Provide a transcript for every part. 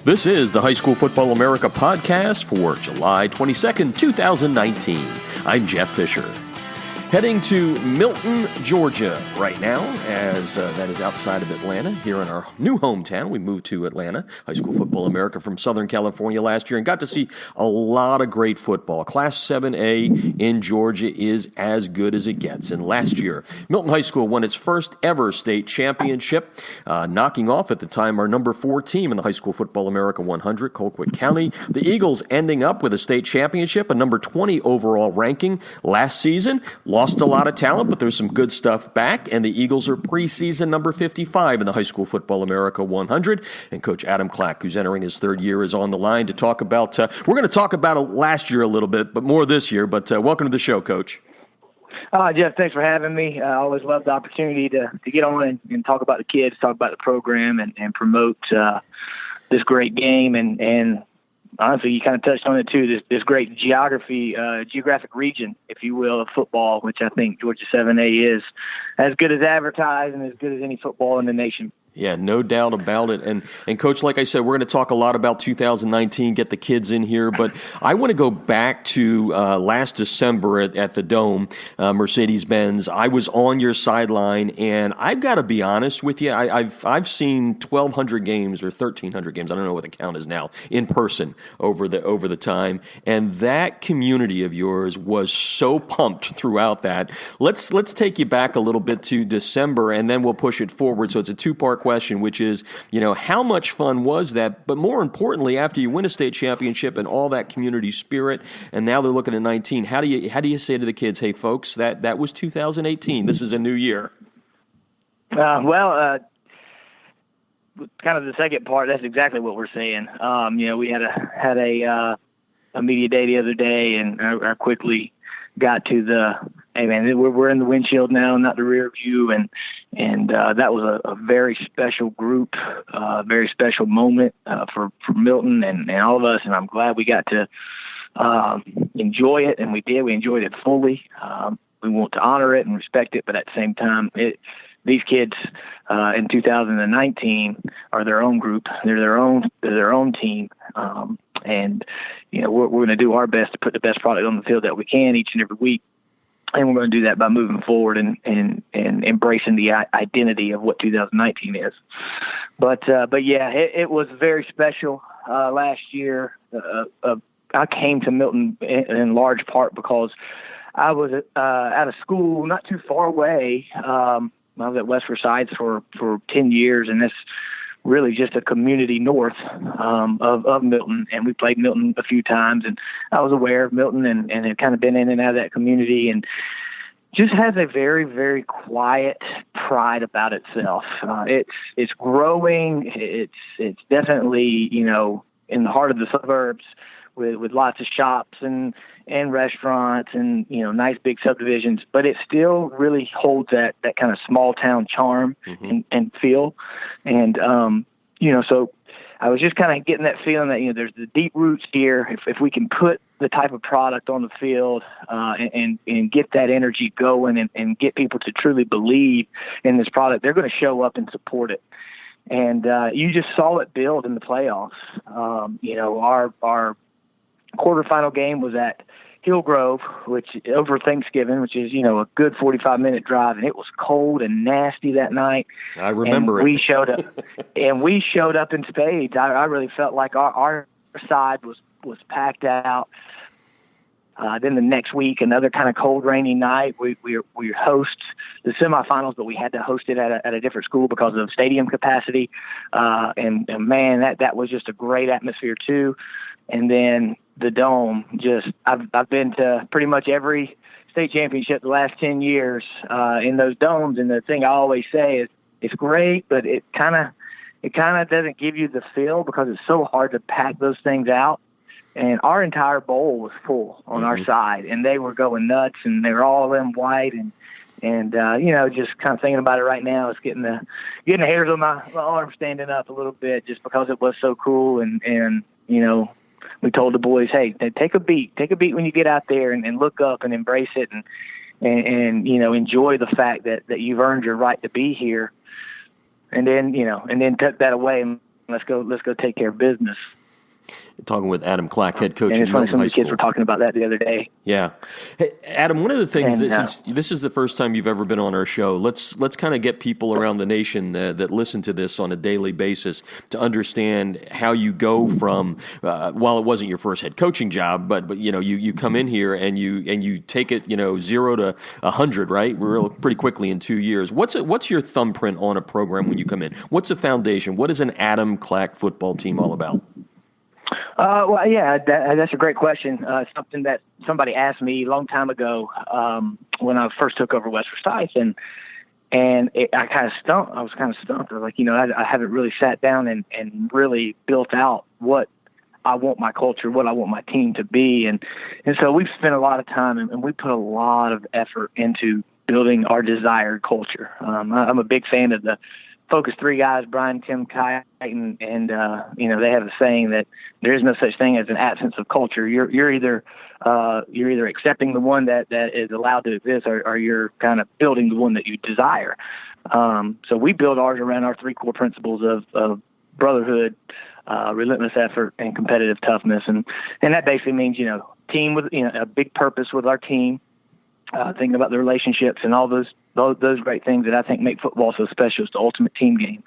This is the High School Football America podcast for July 22nd, 2019. I'm Jeff Fisher. Heading to Milton, Georgia right now, as that is outside of Atlanta, here in our new hometown. We moved to Atlanta, High School Football America from Southern California last year, and got to see a lot of great football. Class 7A in Georgia is as good as it gets. And last year, Milton High School won its first ever state championship, knocking off at the time our number 4 team in the High School Football America 100, Colquitt County. The Eagles ending up with a state championship, a number 20 overall ranking last season. Lost a lot of talent, but there's some good stuff back, and the Eagles are preseason number 55 in the High School Football America 100. And Coach Adam Clack, who's entering his third year, is on the line to talk about, we're going to talk about last year a little bit, but more this year. But welcome to the show, Coach. Jeff, thanks for having me. I always love the opportunity to get on and talk about the kids, talk about the program, and promote this great game. And honestly, you kind of touched on it too. This great geographic region, if you will, of football, which I think Georgia 7A is as good as advertised and as good as any football in the nation. Yeah, no doubt about it. And Coach, like I said, we're going to talk a lot about 2019, get the kids in here, but I want to go back to last December at the Dome, Mercedes-Benz. I was on your sideline, and I've got to be honest with you. I've seen 1,200 games or 1,300 games. I don't know what the count is now in person over the time, and that community of yours was so pumped throughout that. Let's take you back a little bit to December, and then we'll push it forward. So it's a two-part question, which is, how much fun was that? But more importantly, after you win a state championship and all that community spirit, and now they're looking at 19, how do you say to the kids, hey, folks, that was 2018. This is a new year? Kind of the second part, that's exactly what we're saying. We had a media day the other day, and I quickly got to the, hey man, we're in the windshield now, not the rear view, and that was a very special group, very special moment for Milton and all of us, and I'm glad we got to enjoy it, and we did. We enjoyed it fully. We want to honor it and respect it, but at the same time, these kids in 2019 are their own group. They're their own team, and we're going to do our best to put the best product on the field that we can each and every week. And we're going to do that by moving forward and embracing the identity of what 2019 is. But yeah, it was very special last year. I came to Milton in large part because I was at a school not too far away. I was at West Forsyth for 10 years, and that's really just a community north of Milton, and we played Milton a few times, and I was aware of Milton and had kind of been in and out of that community, and just has a very, very quiet pride about itself. It's growing. It's definitely, in the heart of the suburbs with lots of shops and restaurants and, nice big subdivisions, but it still really holds that kind of small town charm and feel. And, so I was just kind of getting that feeling that, there's the deep roots here. If we can put the type of product on the field and get that energy going and get people to truly believe in this product, they're going to show up and support it. And you just saw it build in the playoffs. Our quarterfinal game was at Hillgrove, which over Thanksgiving, which is, a good 45-minute drive, and it was cold and nasty that night. I remember We showed up, and we showed up in spades. I really felt like our side was packed out. Then the next week, another kind of cold, rainy night. We host the semifinals, but we had to host it at a different school because of stadium capacity. And man, that was just a great atmosphere too. And then the Dome, I've been to pretty much every state championship the last 10 years in those domes. And the thing I always say is it's great, but it kind of doesn't give you the feel because it's so hard to pack those things out. And our entire bowl was full on our side, and they were going nuts, and they were all in white, and just kind of thinking about it right now, it's getting the hairs on my arm standing up a little bit just because it was so cool, and we told the boys, hey, take a beat when you get out there and look up and embrace it and enjoy the fact that you've earned your right to be here. And then took that away and let's go take care of business. Talking with Adam Clack, head coach and at it's funny, Milton some High of the kids School. were talking about that the other day. Yeah. Hey, Adam, one of the things And, since this is the first time you've ever been on our show, let's kind of get people around the nation that listen to this on a daily basis to understand how you go from, while it wasn't your first head coaching job, but you come in here and you take it 0 to 100, right? Pretty quickly in 2 years. What's your thumbprint on a program when you come in? What's the foundation? What is an Adam Clack football team all about? Well, yeah, that's a great question. Something that somebody asked me a long time ago when I first took over West Forsyth, and I kind of stumped. I was kind of stumped. I was like, I haven't really sat down and really built out what I want my culture, what I want my team to be, and so we've spent a lot of time and we put a lot of effort into building our desired culture. I'm a big fan of the Focus 3 guys, Brian, Tim, Kai, and they have a saying that there is no such thing as an absence of culture. You're either accepting the one that is allowed to exist, or you're kind of building the one that you desire. So we build ours around our 3 core principles of brotherhood, relentless effort, and competitive toughness, and that basically means team with a big purpose with our team. Thinking about the relationships and all those great things that I think make football so special. It's the ultimate team game.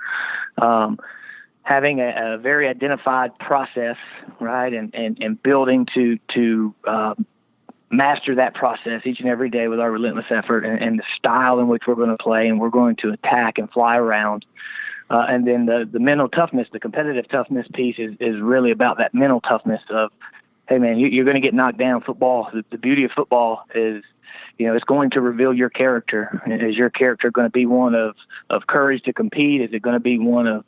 Having a very identified process, right, and building to master that process each and every day with our relentless effort and the style in which we're going to play and we're going to attack and fly around. And then the mental toughness, the competitive toughness piece is really about that mental toughness of, hey, man, you're going to get knocked down. Football, the beauty of football is, it's going to reveal your character. Is your character going to be one of courage to compete? Is it going to be one of,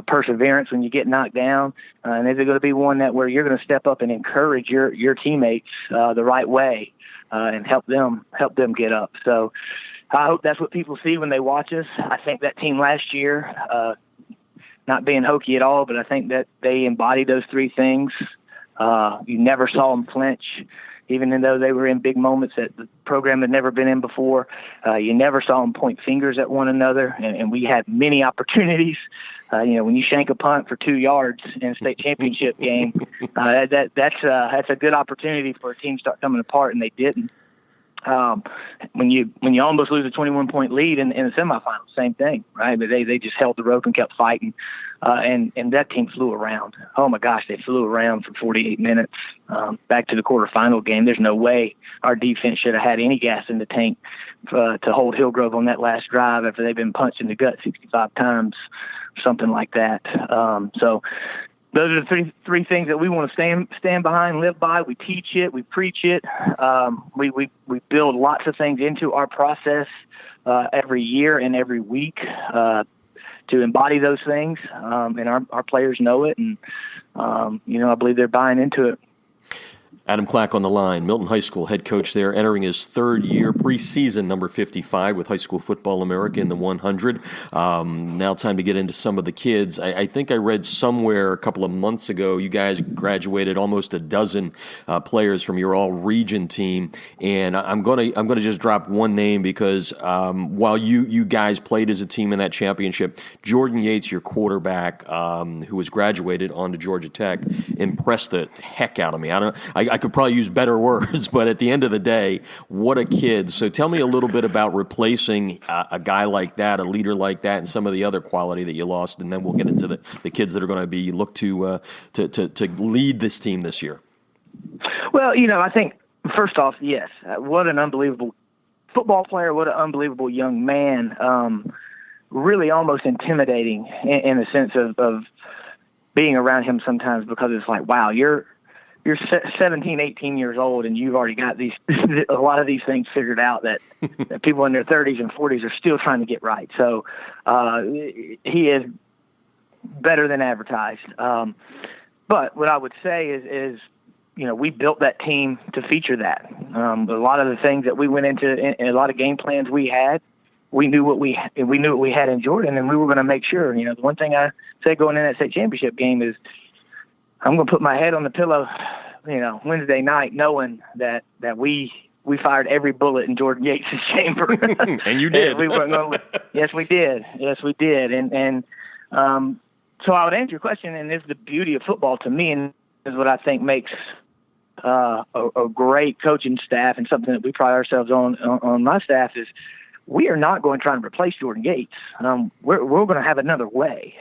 perseverance when you get knocked down? And is it going to be one where you're going to step up and encourage your teammates the right way and help them get up? So I hope that's what people see when they watch us. I think that team last year, not being hokey at all, but I think that they embodied those 3 things. You never saw them flinch. Even though they were in big moments that the program had never been in before, you never saw them point fingers at one another, and we had many opportunities. When you shank a punt for 2 yards in a state championship game, that's a good opportunity for a team to start coming apart, and they didn't. When you almost lose a 21-point lead in the semifinals, same thing, right? But they just held the rope and kept fighting, and that team flew around. Oh my gosh, they flew around for 48 minutes. Back to the quarterfinal game, there's no way our defense should have had any gas in the tank to hold Hillgrove on that last drive after they've been punched in the gut 65 times, something like that. So those are the three things that we want to stand behind, live by. We teach it, we preach it. We build lots of things into our process every year and every week to embody those things, and our players know it, and I believe they're buying into it. Adam Clack on the line, Milton High School head coach there, entering his 3rd year, preseason number 55 with High School Football America in the 100. Now time to get into some of the kids. I think I read somewhere a couple of months ago you guys graduated almost a dozen players from your all-region team, and I'm gonna just drop one name because while you guys played as a team in that championship, Jordan Yates, your quarterback, who was graduated onto Georgia Tech, impressed the heck out of me. I could probably use better words, but at the end of the day, what a kid. So tell me a little bit about replacing a guy like that, a leader like that, and some of the other quality that you lost, and then we'll get into the kids that are going to be looked to lead this team this year. Well, I think, first off, yes, what an unbelievable football player, what an unbelievable young man, really almost intimidating in the sense of being around him sometimes, because it's like, wow, you're 17, 18 years old, and you've already got a lot of these things figured out that people in their 30s and 40s are still trying to get right. So he is better than advertised. But what I would say is we built that team to feature that. A lot of the things that we went into, a lot of game plans we had, we knew what we had in Jordan, and we were going to make sure. The one thing I said going in that state championship game is, I'm going to put my head on the pillow, Wednesday night, knowing that we fired every bullet in Jordan Yates' chamber. And you did. Yes, we did. And So I would answer your question, and this is the beauty of football to me, and is what I think makes a great coaching staff, and something that we pride ourselves on my staff is we are not going to try and replace Jordan Gates. We're going to have another way.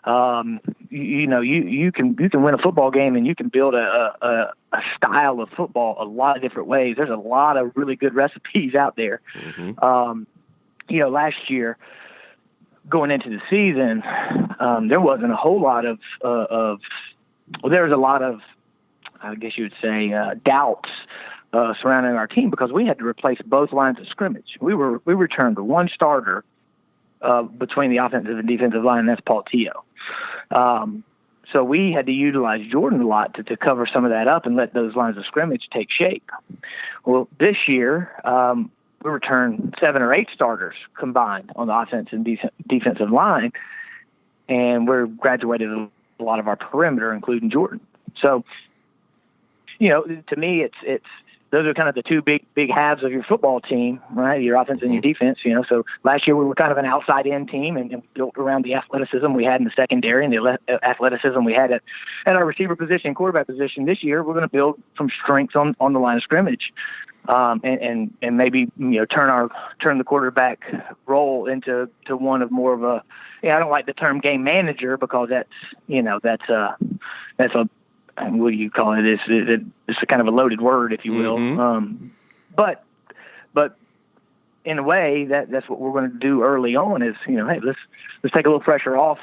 You can win a football game, and you can build a style of football a lot of different ways. There's a lot of really good recipes out there. Mm-hmm. Last year, going into the season, there wasn't a whole lot of there was a lot of, I guess you would say, doubts surrounding our team, because we had to replace both lines of scrimmage. We returned one starter between the offensive and defensive line, and that's Paul Teo. So we had to utilize Jordan a lot to cover some of that up and let those lines of scrimmage take shape. Well, this year, we returned 7 or 8 starters combined on the offense and defensive line, and we're graduated a lot of our perimeter, including Jordan. So, to me, it's those are kind of the two big halves of your football team, right? Your offense and your defense. So last year we were kind of an outside-in team and built around the athleticism we had in the secondary and the athleticism we had at our receiver position and quarterback position. This year we're going to build some strengths on the line of scrimmage, and maybe turn the quarterback role into one of more of a. I don't like the term game manager, because that's a what do you call it? It's a kind of a loaded word, if you will. Mm-hmm. But in a way, that's what we're going to do early on. Is hey, let's take a little pressure off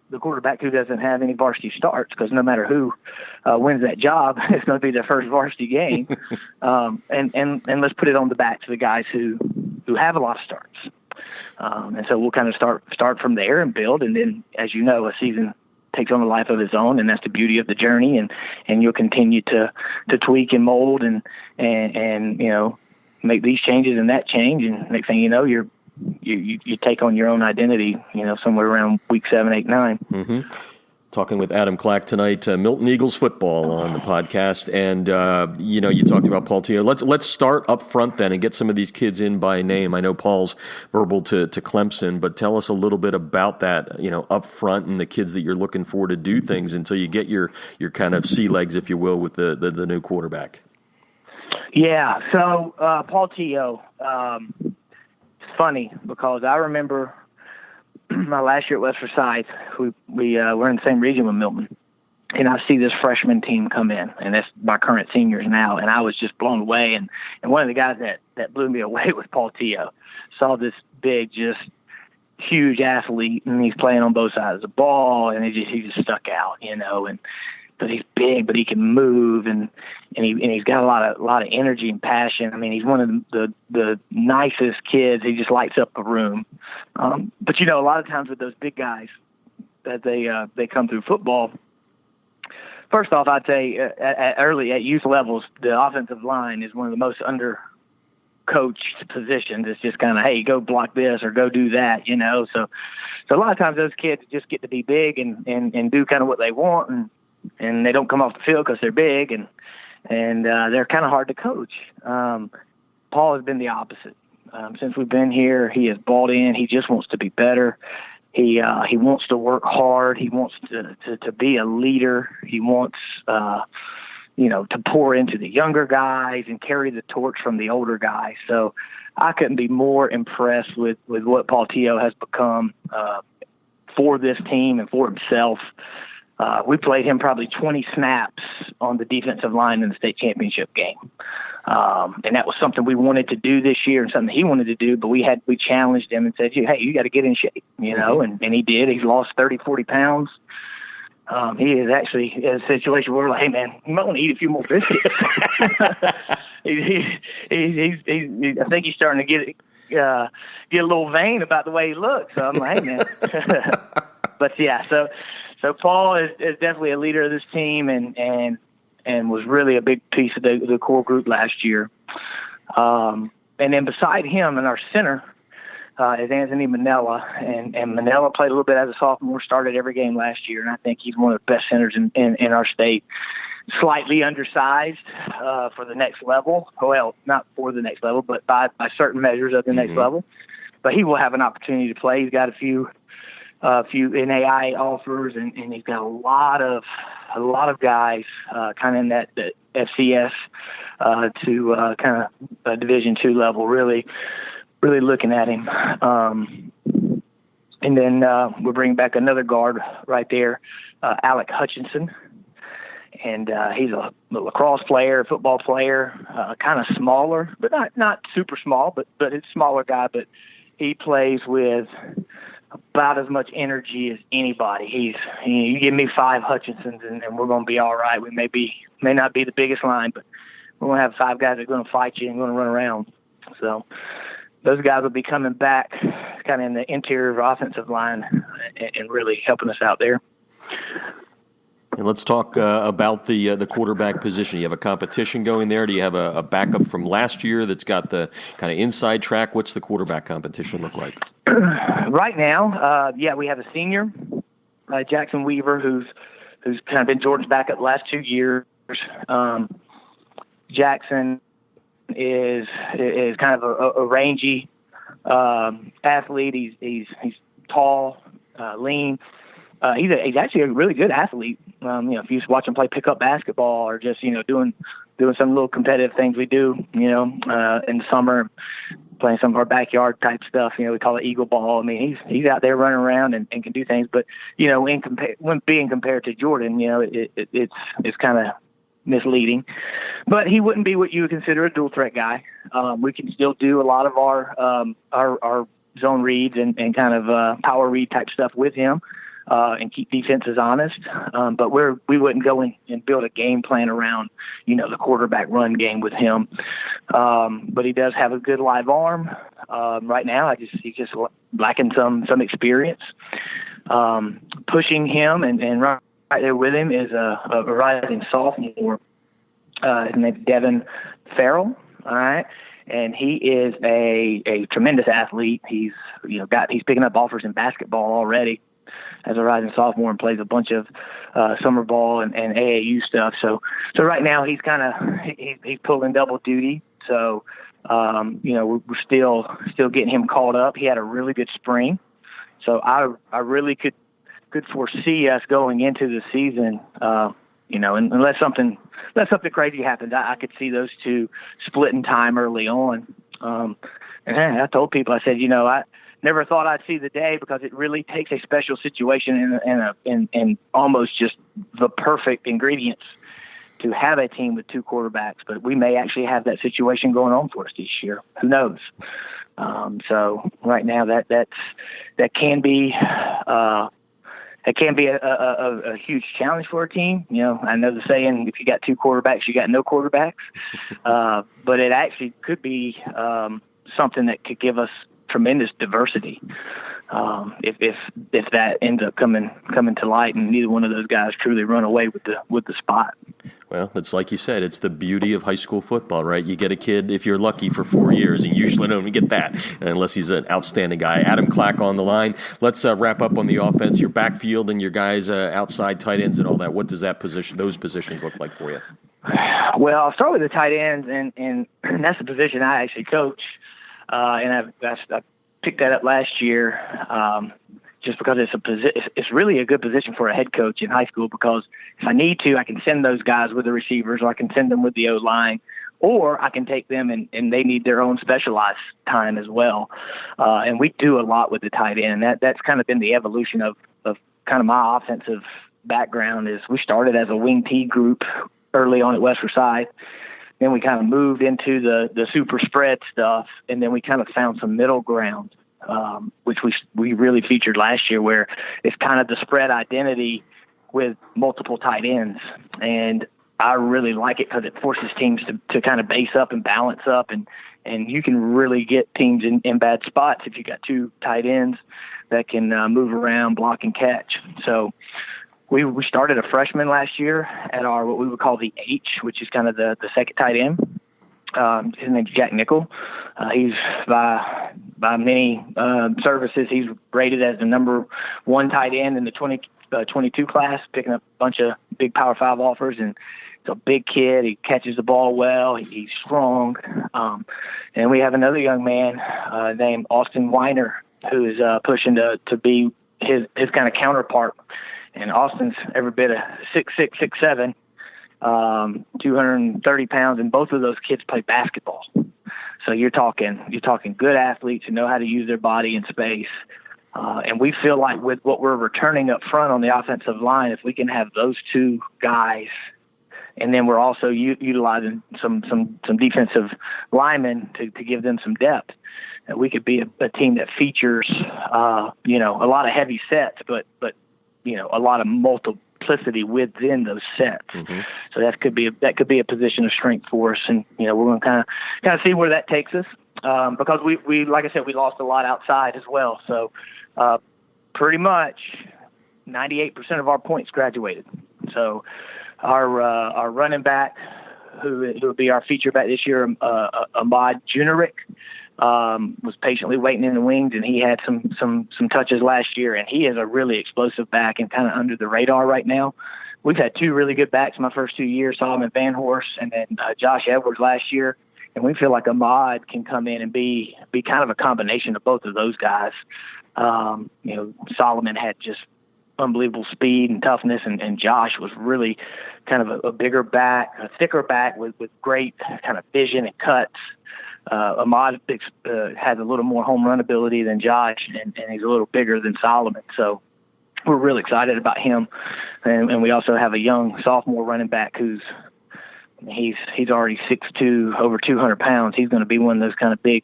the quarterback who doesn't have any varsity starts, because no matter who wins that job, it's going to be their first varsity game. And let's put it on the backs of the guys who have a lot of starts. And so we'll kind of start from there and build, and then, as you know, a season takes on a life of its own, and that's the beauty of the journey. And you'll continue to tweak and mold and make these changes and that change, and next thing you know, you take on your own identity. Somewhere around week 7, 8, 9. Mm-hmm. Talking with Adam Clack tonight, Milton Eagles football on the podcast, and you talked about Paul Teo. Let's start up front then and get some of these kids in by name. I know Paul's verbal to Clemson, but tell us a little bit about that, up front, and the kids that you're looking for to do things until you get your kind of sea legs, if you will, with the new quarterback. Yeah. So Paul Teo, it's funny because I remember my last year at West Forsyth, we're in the same region with Milton, and I see this freshman team come in, and that's my current seniors now, and I was just blown away. And one of the guys that blew me away was Paul Teo. Saw this big, just huge athlete, and he's playing on both sides of the ball, and he just stuck out, but he's big, but he can move, and he's got a lot of energy and passion. I mean, he's one of the nicest kids. He just lights up a room. But a lot of times with those big guys, that they come through football. First off, I'd say at youth levels, the offensive line is one of the most undercoached positions. It's just kind of, hey, go block this or go do that, So a lot of times those kids just get to be big and do kind of what they want, and they don't come off the field because they're big, and they're kind of hard to coach. Paul has been the opposite. Since we've been here, he has bought in. He just wants to be better. He wants to work hard. He wants to be a leader. He wants to pour into the younger guys and carry the torch from the older guys. So I couldn't be more impressed with what Paul Teo has become for this team and for himself. We played him probably 20 snaps on the defensive line in the state championship game. And that was something we wanted to do this year and something he wanted to do, but we challenged him and said, hey, you got to get in shape, and he did. He's lost 30, 40 pounds. He is actually in a situation where we're like, hey, man, you might want to eat a few more biscuits. I think he's starting to get a little vain about the way he looks. So I'm like, hey, man. But, yeah, So Paul is definitely a leader of this team and was really a big piece of the core group last year. And then beside him in our center is Anthony Manella. And Manella played a little bit as a sophomore, started every game last year, and I think he's one of the best centers in our state. Slightly undersized for the next level. Well, not for the next level, but by certain measures of the next level. But he will have an opportunity to play. He's got a few a few NAI offers, and he's got a lot of guys kind of in that FCS to kind of Division II level, really looking at him. And then we're bringing back another guard right there, Alec Hutchinson. And he's a lacrosse player, football player, kind of smaller, but not super small, but it's a smaller guy. But he plays with about as much energy as anybody. You give me 5 Hutchinsons, and we're going to be all right. We may not be the biggest line, but we're going to have 5 guys that are going to fight you and going to run around. So those guys will be coming back kind of in the interior offensive line and really helping us out there. And let's talk about the quarterback position. You have a competition going there. Do you have a backup from last year that's got the kind of inside track? What's the quarterback competition look like? Right now, we have a senior, Jackson Weaver, who's kind of been Jordan's backup the last 2 years. Jackson is kind of a rangy athlete. He's tall, lean. He's actually a really good athlete. If you just watch him play pickup basketball or just doing some little competitive things we do, in the summer, playing some of our backyard type stuff. We call it eagle ball. I mean, he's out there running around and can do things. But when being compared to Jordan, it's kind of misleading. But he wouldn't be what you would consider a dual threat guy. We can still do a lot of our zone reads and kind of power read type stuff with him. And keep defenses honest. But we wouldn't go in and build a game plan around, the quarterback run game with him. But he does have a good live arm. Right now, he's just lacking some experience. Pushing him and right there with him is a rising sophomore. His name's Devin Farrell. All right. And he is a tremendous athlete. He's picking up offers in basketball already as a rising sophomore and plays a bunch of summer ball and AAU stuff. So right now he's he's pulling double duty. So, we're still getting him caught up. He had a really good spring. So I really could foresee us going into the season, unless something crazy happens, I could see those two splitting time early on. And I told people, I said, I never thought I'd see the day because it really takes a special situation and almost just the perfect ingredients to have a team with 2 quarterbacks. But we may actually have that situation going on for us this year. Who knows? So right now that can be a huge challenge for a team. I know the saying, if you got 2 quarterbacks, you got no quarterbacks. But it actually could be something that could give us tremendous diversity if that ends up coming to light and neither one of those guys truly run away with the spot. Well, it's like you said, it's the beauty of high school football, right? You get a kid, if you're lucky, for 4 years, and you usually don't even get that unless he's an outstanding guy. Adam Clack on the line. Let's wrap up on the offense, your backfield and your guys outside tight ends and all that. What does those positions look like for you? Well, I'll start with the tight ends, and that's the position I actually coach. And I picked that up last year just because it's really a good position for a head coach in high school, because if I need to, I can send those guys with the receivers, or I can send them with the O-line, or I can take them and they need their own specialized time as well. And we do a lot with the tight end. That's kind of been the evolution of kind of my offensive background. Is we started as a wing T group early on at West Forsyth. Then we kind of moved into the super spread stuff, and then we kind of found some middle ground, which we really featured last year, where it's kind of the spread identity with multiple tight ends. And I really like it because it forces teams to kind of base up and balance up, and you can really get teams in bad spots if you got 2 tight ends that can move around, block, and catch. So we started a freshman last year at our what we would call the H, which is kind of the second tight end. His name's Jack Nickel. He's by many services, he's rated as the number 1 tight end in the 2022 class, picking up a bunch of big Power 5 offers. And he's a big kid. He catches the ball well. He's strong. And we have another young man named Austin Weiner, who is pushing to be his kind of counterpart. And Austin's every bit of 6'6", 6'7", 230 pounds, and both of those kids play basketball. So you're talking good athletes who know how to use their body in space. And we feel like with what we're returning up front on the offensive line, if we can have those two guys, and then we're also utilizing some defensive linemen to give them some depth, that we could be a team that features, a lot of heavy sets, but a lot of multiplicity within those sets. Mm-hmm. So that could be a position of strength for us, and we're going to kind of see where that takes us, because we like I said, we lost a lot outside as well. So pretty much 98% of our points graduated. So our running back, who will be our feature back this year, Ahmad Junerick, was patiently waiting in the wings, and he had some touches last year, and he is a really explosive back and kind of under the radar right now. We've had two really good backs my first 2 years, Solomon Van Horst and then Josh Edwards last year, and we feel like Ahmad can come in and be kind of a combination of both of those guys. Solomon had just unbelievable speed and toughness, and Josh was really kind of a bigger back, a thicker back with great kind of vision and cuts. Ahmad has a little more home run ability than Josh, and he's a little bigger than Solomon. So we're really excited about him. And we also have a young sophomore running back he's already 6'2", over 200 pounds. He's going to be one of those kind of big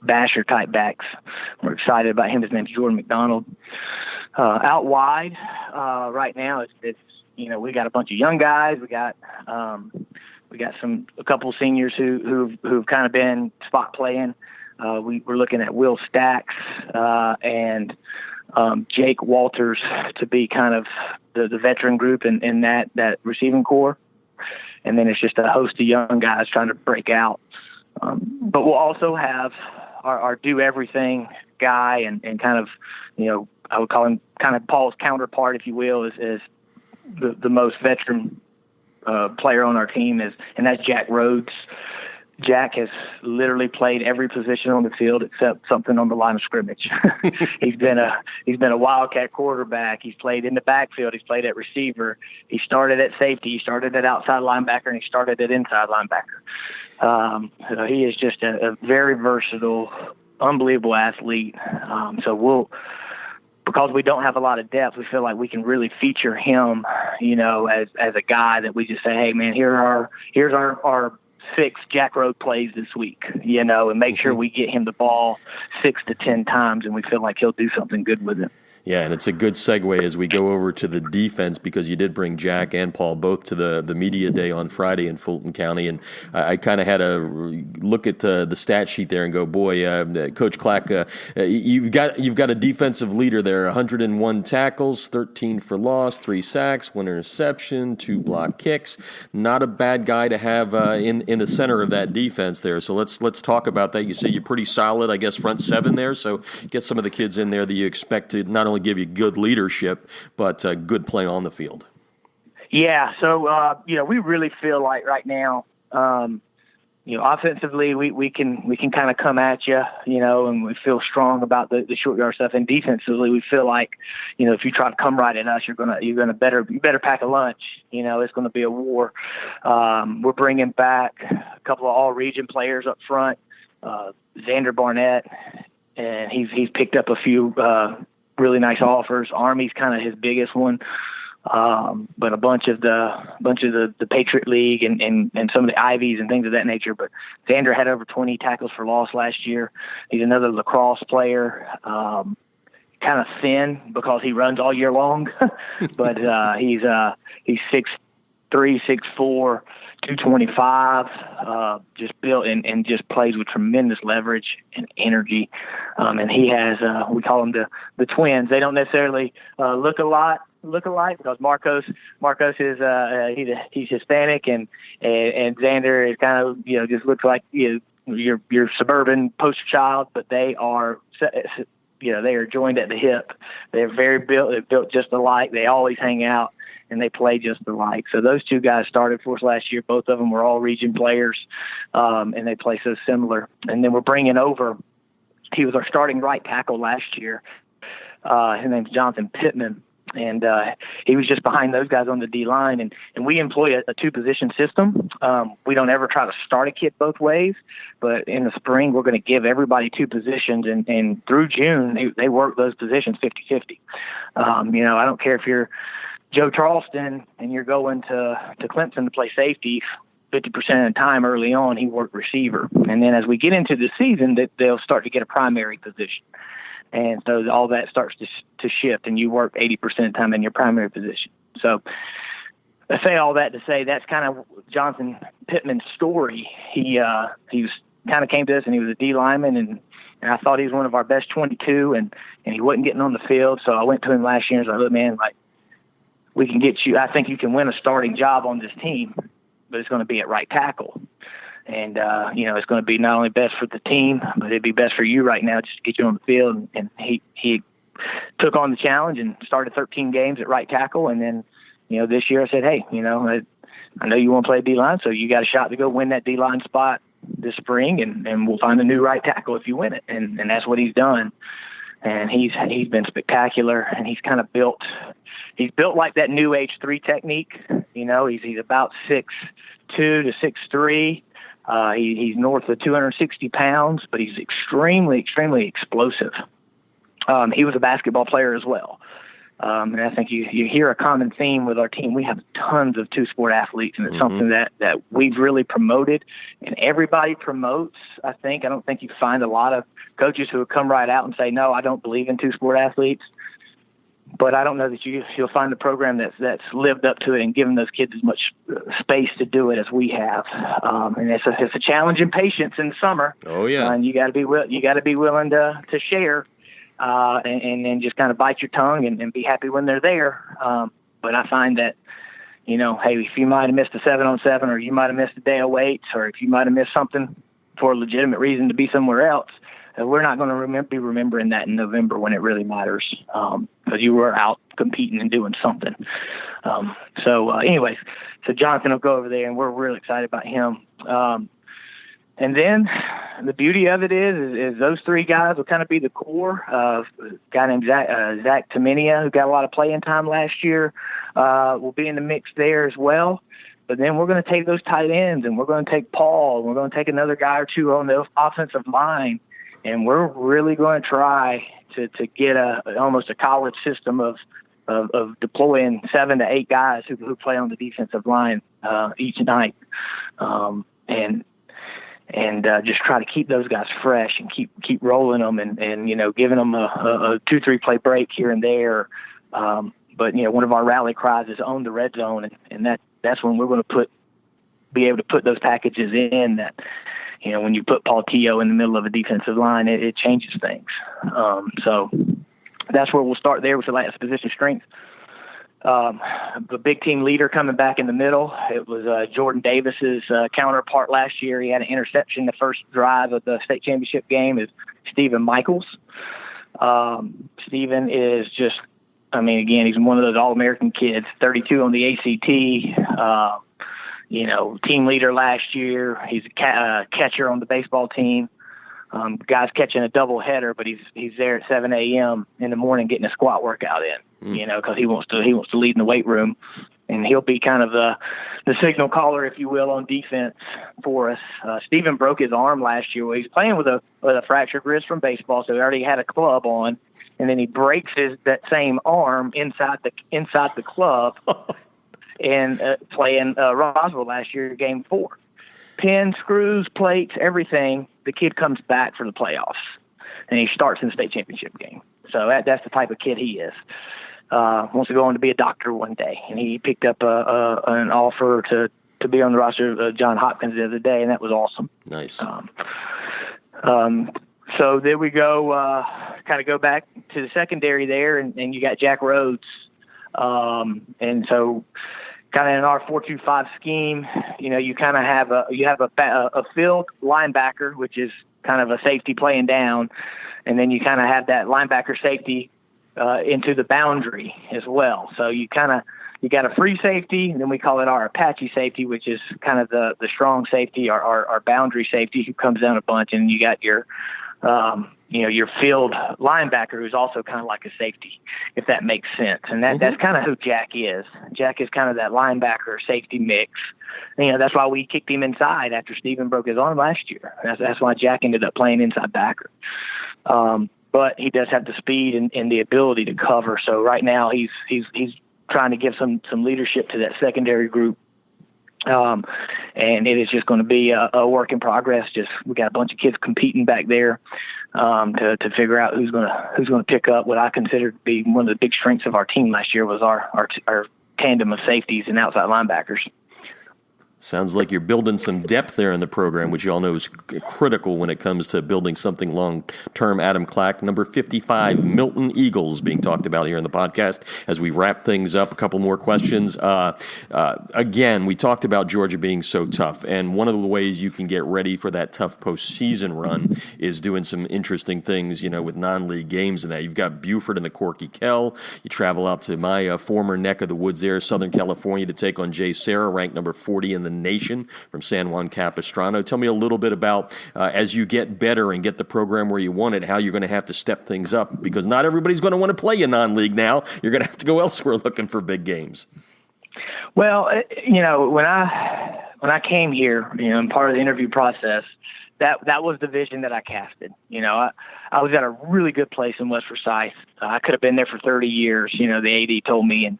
basher type backs. We're excited about him. His name's Jordan McDonald. Out wide right now, it's we got a bunch of young guys. We got a couple seniors who've kind of been spot playing. We're looking at Will Stacks and Jake Walters to be kind of the veteran group in that receiving corps. And then it's just a host of young guys trying to break out. But we'll also have our do everything guy and kind of, I would call him kind of Paul's counterpart, if you will, is the most veteran player on our team, and that's Jack Rhodes. Jack has literally played every position on the field except something on the line of scrimmage. He's been a Wildcat quarterback. He's played in the backfield. He's played at receiver. He started at safety. He started at outside linebacker, and he started at inside linebacker. So he is just a very versatile, unbelievable athlete. Because we don't have a lot of depth, we feel like we can really feature him, as a guy that we just say, hey man, here's our 6 Jack Road plays this week, and make sure we get him the ball 6 to 10 times, and we feel like he'll do something good with it. Yeah, and it's a good segue as we go over to the defense, because you did bring Jack and Paul both to the media day on Friday in Fulton County, and I kind of had a look at the stat sheet there and go, boy, Coach Clack, you've got a defensive leader there. 101 tackles, 13 for loss, 3 sacks, 1 interception, 2 block kicks. Not a bad guy to have in the center of that defense there. So let's talk about that. You say you're pretty solid, I guess, front 7 there. So get some of the kids in there that you expect to not only give you good leadership, but good play on the field. Yeah. So, we really feel like right now, offensively, we can kind of come at you, and we feel strong about the short yard stuff. And defensively, we feel like, if you try to come right at us, you better pack a lunch. It's going to be a war. We're bringing back a couple of all-region players up front, Xander Barnett, and he's picked up a few really nice offers. Army's kind of his biggest one, but a bunch of the Patriot League and some of the Ivies and things of that nature. But Xander had over 20 tackles for loss last year. He's another lacrosse player, kind of thin because he runs all year long, but he's 6'3", 6'4", 225, just built and just plays with tremendous leverage and energy. And he has, we call them the twins. They don't necessarily look alike because Marcos is he's Hispanic and Xander is kind of just looks like your suburban poster child, but they are they are joined at the hip. They're very built just alike. They always hang out. And they play just alike. So those two guys started for us last year. Both of them were all region players, and they play so similar. And then we're bringing over, he was our starting right tackle last year, His name's Jonathan Pittman. And he was just behind those guys on the D-line. And we employ a two-position system. We don't ever try to start a kid both ways. But in the spring, we're going to give everybody two positions. And through June, they work those positions 50-50. I don't care if you're Joe Charleston and you're going to Clemson to play safety. 50% of the time early on, he worked receiver. And then as we get into the season, they'll start to get a primary position. And so all that starts to shift, and you work 80% of the time in your primary position. So I say all that to say that's kind of Jonathan Pittman's story. He was kind of came to us, and he was a D lineman, and I thought he was one of our best 22, and he wasn't getting on the field. So I went to him last year and was like, look, man, we can get you. I think you can win a starting job on this team, but it's going to be at right tackle. And, it's going to be not only best for the team, but it'd be best for you right now just to get you on the field. And he took on the challenge and started 13 games at right tackle. And then, this year I said, hey, I know you want to play D-line, so you got a shot to go win that D-line spot this spring, and we'll find a new right tackle if you win it. And that's what he's done. And he's been spectacular, and he's kind of built like that new age 3 technique. He's about 6'2" to 6'3". He's north of 260 pounds, but he's extremely, extremely explosive. He was a basketball player as well. And I think you hear a common theme with our team. We have tons of two-sport athletes, and it's something that we've really promoted, and everybody promotes, I think. I don't think you find a lot of coaches who will come right out and say, no, I don't believe in two-sport athletes. But I don't know that you'll find a program that's lived up to it and given those kids as much space to do it as we have. And it's a challenge and patience in the summer. Oh yeah, and you got to be willing to share, and then just kind of bite your tongue and be happy when they're there. But I find that hey, if you might have missed a 7-on-7, or you might have missed a day of weights, or if you might have missed something for a legitimate reason to be somewhere else, we're not going to be remembering that in November when it really matters, because you were out competing and doing something. Anyways, Jonathan will go over there, and we're really excited about him. And then the beauty of it is those 3 guys will kind of be the core of a guy named Zach Taminia, who got a lot of playing time last year, will be in the mix there as well. But then we're going to take those tight ends, and we're going to take Paul, and we're going to take another guy or two on the offensive line. And we're really going to try to get almost a college system of deploying 7 to 8 guys who play on the defensive line each night, and just try to keep those guys fresh and keep rolling them and giving them a 2-3 play break here and there. But one of our rally cries is own the red zone, and that's when we're going to be able to put those packages in that. When you put Paul Tio in the middle of a defensive line, it changes things. So that's where we'll start there with the last position strength. The big team leader coming back in the middle, it was Jordan Davis's counterpart last year. He had an interception the first drive of the state championship game, is Stephen Michaels. Stephen is just, again, he's one of those All-American kids, 32 on the ACT, team leader last year. He's a catcher on the baseball team. Guy's catching a double header, but he's there at 7 a.m. in the morning getting a squat workout in, because he wants to lead in the weight room, and he'll be kind of the signal caller, if you will, on defense for us. Steven broke his arm last year. He's playing with a fractured wrist from baseball, so he already had a club on, and then he breaks that same arm inside the club. And playing Roswell last year, Game 4. Pins, screws, plates, everything. The kid comes back for the playoffs, and he starts in the state championship game. So that's the type of kid he is. Wants to go on to be a doctor one day, and he picked up an offer to be on the roster of John Hopkins the other day, and that was awesome. Nice. So there we go. Kind of go back to the secondary there, and you got Jack Rhodes. And so kind of in our 4-2-5 scheme, you kind of have a field linebacker, which is kind of a safety playing down. And then you kind of have that linebacker safety, into the boundary as well. So you got a free safety, and then we call it our Apache safety, which is kind of the strong safety, our boundary safety, who comes down a bunch. And you got your your field linebacker who's also kind of like a safety, if that makes sense. And that's kind of who Jack is. Jack is kind of that linebacker safety mix. That's why we kicked him inside after Steven broke his arm last year. That's why Jack ended up playing inside backer. But he does have the speed and the ability to cover. So right now he's trying to give some leadership to that secondary group. And it is just going to be a work in progress. We got a bunch of kids competing back there to figure out who's going to pick up what I consider to be one of the big strengths of our team last year was our tandem of safeties and outside linebackers. Sounds like you're building some depth there in the program, which you all know is critical when it comes to building something long-term. Adam Clack, number 55, Milton Eagles, being talked about here in the podcast. As we wrap things up, a couple more questions. Again, we talked about Georgia being so tough, and one of the ways you can get ready for that tough postseason run is doing some interesting things, with non-league games and that. You've got Buford and the Corky Kell. You travel out to my former neck of the woods there, Southern California, to take on Jay Sarah, ranked number 40 in the nation from San Juan Capistrano. Tell me a little bit about, as you get better and get the program where you want it, how you're going to have to step things up, because not everybody's going to want to play a non-league now. You're going to have to go elsewhere looking for big games. Well, when I came here, and part of the interview process, that was the vision that I casted. I was at a really good place in West Forsyth. I could have been there for 30 years. The AD told me, and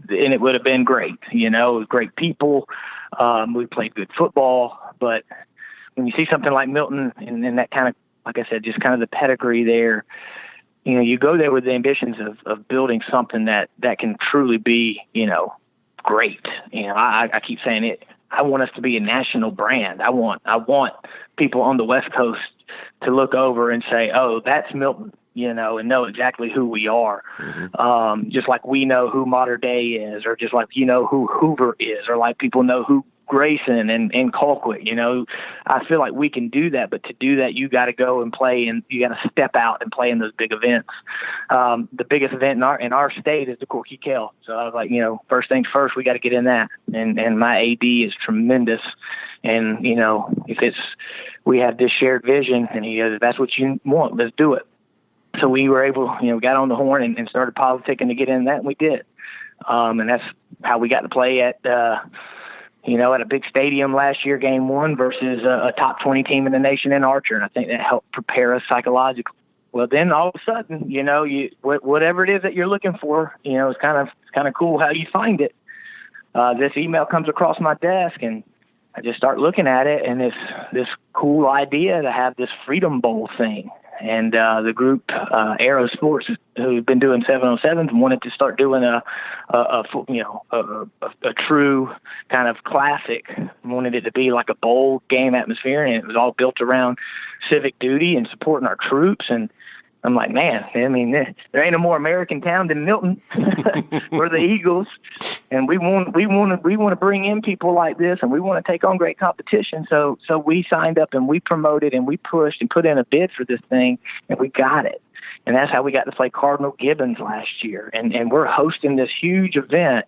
it would have been great. It was great people. We played good football, but when you see something like Milton and that kind of, like I said, just kind of the pedigree there, you go there with the ambitions of building something that can truly be, great. I keep saying it. I want us to be a national brand. I want people on the West Coast to look over and say, "Oh, that's Milton," and know exactly who we are. Mm-hmm. Just like we know who Mater Dei is, or just like who Hoover is, or like people know who Grayson and Colquitt. I feel like we can do that, but to do that, you got to go and play, and you got to step out and play in those big events. The biggest event in our state is the Corky Kell. So I was like, first things first, we got to get in that. And my AD is tremendous. And if we have this shared vision, and he goes, if that's what you want, let's do it. So we were able, got on the horn and started politicking to get in that, and we did. And that's how we got to play at a big stadium last year, game one, versus a top 20 team in the nation in Archer. And I think that helped prepare us psychologically. Well, then all of a sudden, whatever it is that you're looking for, it's kind of cool how you find it. This email comes across my desk, and I just start looking at it, and this cool idea to have this Freedom Bowl thing. And the group, Aero Sports, who've been doing 707s, wanted to start doing a true kind of classic. Wanted it to be like a bowl game atmosphere, and it was all built around civic duty and supporting our troops. And I'm like, man, there ain't a more American town than Milton. We're the Eagles, and we want to bring in people like this, and we want to take on great competition. So we signed up, and we promoted, and we pushed and put in a bid for this thing, and we got it. And that's how we got to play Cardinal Gibbons last year. And we're hosting this huge event.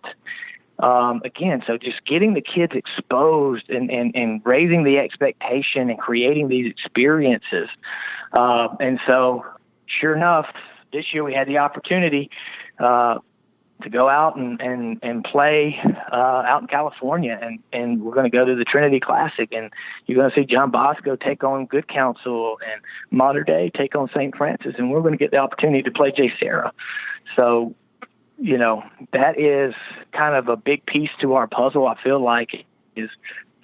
Again, so just getting the kids exposed and raising the expectation and creating these experiences. And so, sure enough, this year we had the opportunity to go out and play out in California, and we're going to go to the Trinity Classic, and you're going to see John Bosco take on Good Counsel and Mater Dei take on St. Francis, and we're going to get the opportunity to play Jay Sarah. So, that is kind of a big piece to our puzzle, I feel like, is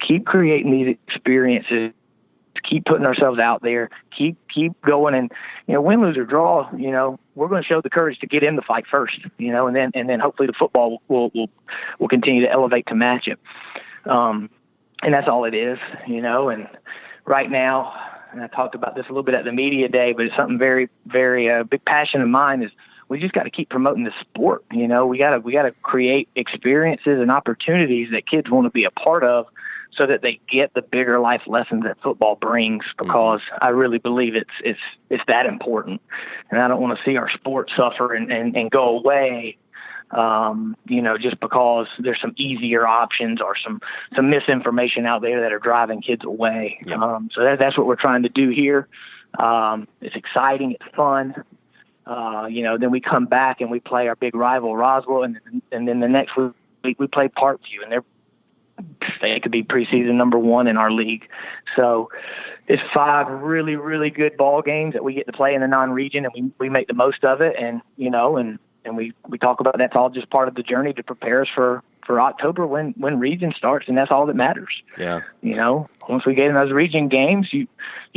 keep creating these experiences, keep putting ourselves out there, keep going, and win, lose, or draw, we're going to show the courage to get in the fight first, and then hopefully the football will continue to elevate to match it, and that's all it is, And right now, and I talked about this a little bit at the media day, but it's something very, very big passion of mine is we just got to keep promoting the sport. We got to create experiences and opportunities that kids want to be a part of, so that they get the bigger life lessons that football brings, because I really believe it's that important. And I don't want to see our sport suffer and go away, just because there's some easier options or some misinformation out there that are driving kids away. Yep. So that's what we're trying to do here. It's exciting. It's fun. Then we come back and we play our big rival, Roswell, and then the next week we play Parkview, and they could be preseason number 1 in our league. So it's 5 really, really good ball games that we get to play in the non-region, and we make the most of it. And we talk about that's all just part of the journey to prepare us for October when region starts, and that's all that matters. Yeah. Once we get in those region games, you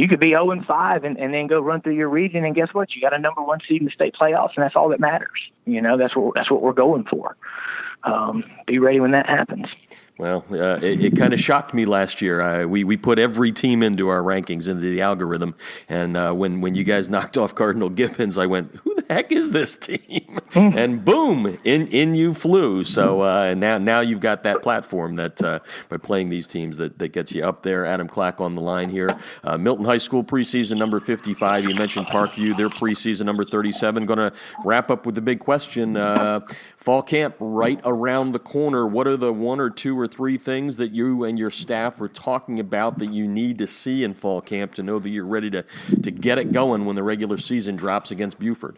could be 0-5 and then go run through your region, and guess what? You got a number 1 seed in the state playoffs, and that's all that matters. That's what we're going for. Be ready when that happens. Well, it kind of shocked me last year. We put every team into our rankings, into the algorithm, and when you guys knocked off Cardinal Gibbons, I went, who the heck is this team? And boom, in you flew. So now you've got that platform that by playing these teams that gets you up there. Adam Clack on the line here. Milton High School preseason number 55. You mentioned Parkview, their preseason number 37. Going to wrap up with the big question. Fall camp right around the corner. What are the 1 or 2 or 3 things that you and your staff are talking about that you need to see in fall camp to know that you're ready to get it going when the regular season drops against Buford?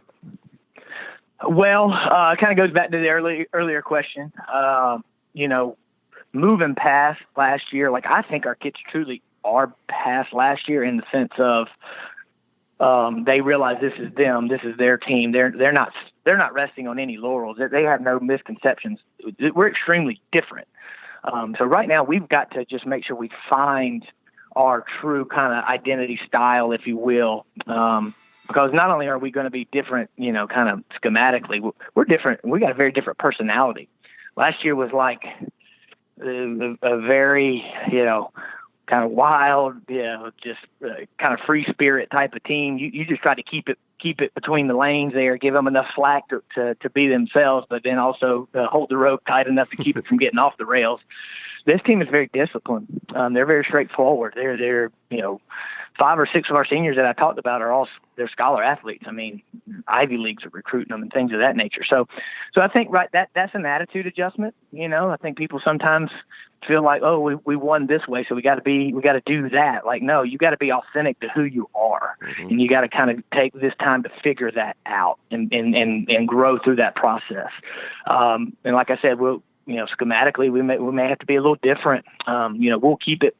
Well, it kind of goes back to the earlier question. Moving past last year, I think our kids truly are past last year in the sense of they realize this is them, this is their team. They're not resting on any laurels. They have no misconceptions. We're extremely different. So right now we've got to just make sure we find our true kind of identity style, if you will. Because not only are we going to be different, kind of schematically, we're different. We got a very different personality. Last year was like a very, kind of wild, just kind of free spirit type of team. You just try to keep it between the lanes there, give them enough slack to be themselves, but then also hold the rope tight enough to keep it from getting off the rails. This team is very disciplined. They're very straightforward. They're 5 or 6 of our seniors that I talked about they're scholar athletes. I mean, Ivy Leagues are recruiting them and things of that nature. So I think that's an attitude adjustment. I think people sometimes feel like, oh, we won this way, so we got to do that. Like, no, you got to be authentic to who you are, and you got to kind of take this time to figure that out and grow through that process. And like I said, schematically we may have to be a little different. We'll keep it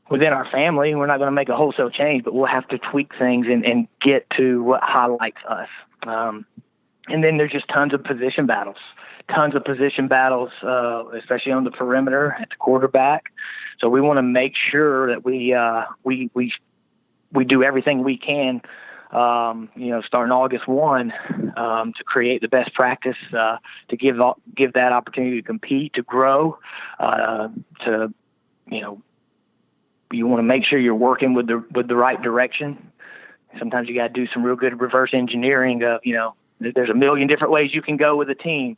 within our family. We're not going to make a wholesale change, but we'll have to tweak things and get to what highlights us. And then there's just tons of position battles, especially on the perimeter at the quarterback. So we want to make sure that we do everything we can, starting August 1, to create the best practice, to give that opportunity to compete, to grow, you want to make sure you're working with the right direction. Sometimes you got to do some real good reverse engineering of, there's a million different ways you can go with a team.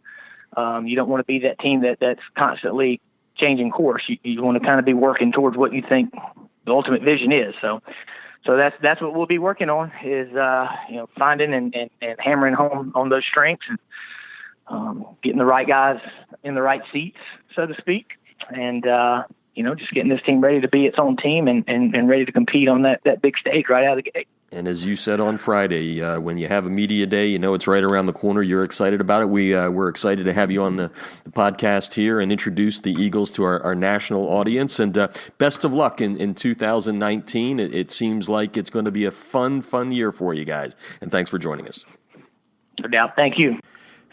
You don't want to be that team that's constantly changing course. You want to kind of be working towards what you think the ultimate vision is. So that's what we'll be working on is, finding and hammering home on those strengths and getting the right guys in the right seats, so to speak. And, just getting this team ready to be its own team and ready to compete on that big stage right out of the gate. And as you said on Friday, when you have a media day, it's right around the corner. You're excited about it. We're excited to have you on the podcast here and introduce the Eagles to our national audience. And best of luck in 2019. It seems like it's going to be a fun year for you guys. And thanks for joining us. No doubt. Thank you.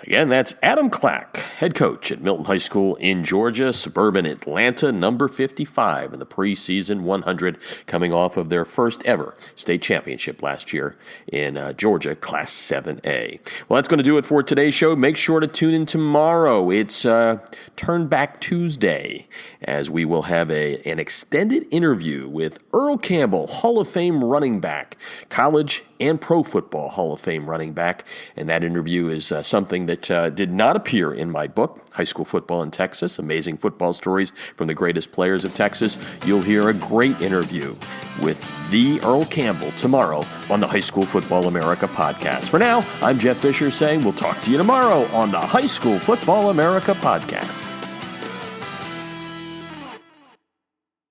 Again, that's Adam Clack, head coach at Milton High School in Georgia, suburban Atlanta, number 55 in the preseason 100, coming off of their first ever state championship last year in Georgia, Class 7A. Well, that's going to do it for today's show. Make sure to tune in tomorrow. It's Turn Back Tuesday, as we will have an extended interview with Earl Campbell, Hall of Fame running back, college and pro football Hall of Fame running back. And that interview is something that did not appear in my book, High School Football in Texas, Amazing Football Stories from the Greatest Players of Texas. You'll hear a great interview with the Earl Campbell tomorrow on the High School Football America podcast. For now, I'm Jeff Fisher saying we'll talk to you tomorrow on the High School Football America podcast.